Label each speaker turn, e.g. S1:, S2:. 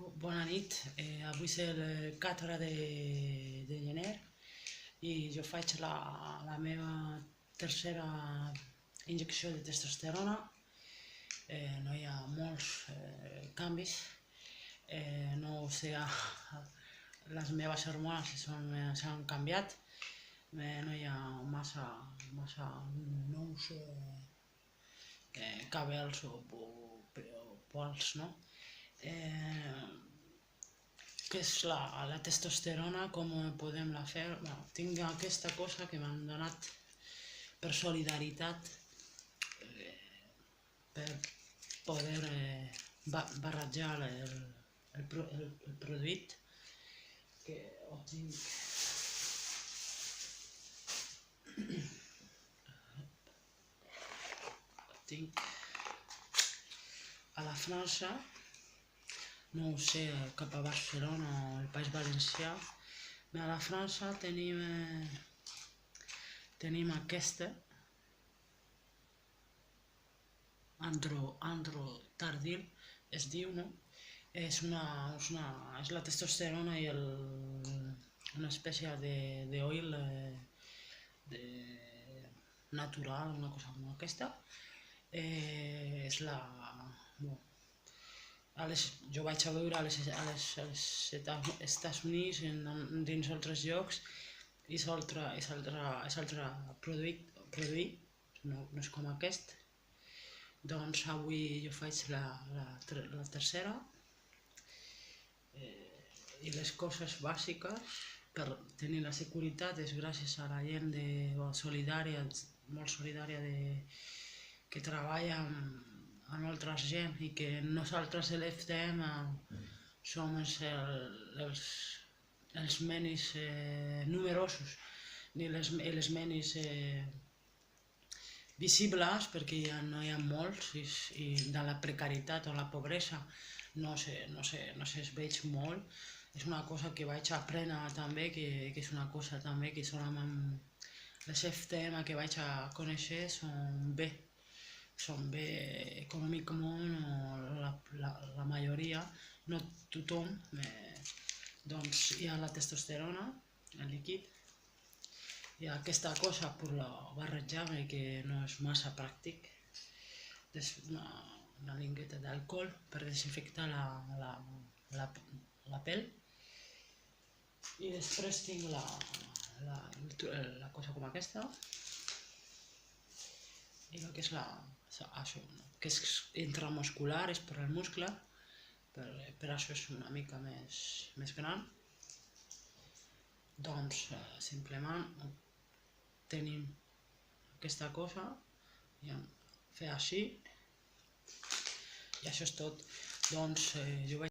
S1: Bona nit, avui és el 4 de gener i jo faig la meva tercera injecció de testosterona. No hi ha molts canvis, no ho sé, les meves hormones s'han canviat, no hi ha massa nous cabells o pols, no? Què és la testosterona, com podem la fer? Tinc aquesta cosa que m'han donat per solidaritat, per poder barrejar el produït, que ho tinc. Tinc a la França, no ho sé, cap a Barcelona o el País Valencià, a la França tenim aquesta, Androtardil, es diu, no? És la testosterona i una espècie d'oil natural, una cosa com aquesta. Jo vaig a veure als Estats Units, dins altres llocs, i és altre produït, no és com aquest. Doncs avui jo faig la tercera, i les coses bàsiques per tenir la seguretat és gràcies a la gent solidària, molt solidària, que treballa amb altra gent i que nosaltres a l'FTM som els menys numerosos i les menys visibles, perquè no hi ha molts, i de la precarietat o la pobresa no es veig molt. És una cosa que vaig aprendre també, que és una cosa també que solament les FTM que vaig a conèixer són bé econòmicament, o la majoria, no tothom. Doncs hi ha la testosterona, el líquid, hi ha aquesta cosa per la barrejar-me que no és massa pràctic, una lingueta d'alcohol per desinfectar la pell, i després tinc la cosa com aquesta, i el que és això, que és intramuscular, és per al muscle, per això és una mica més gran. Doncs simplement tenim aquesta cosa, fer així, i això és tot. Doncs jo vaig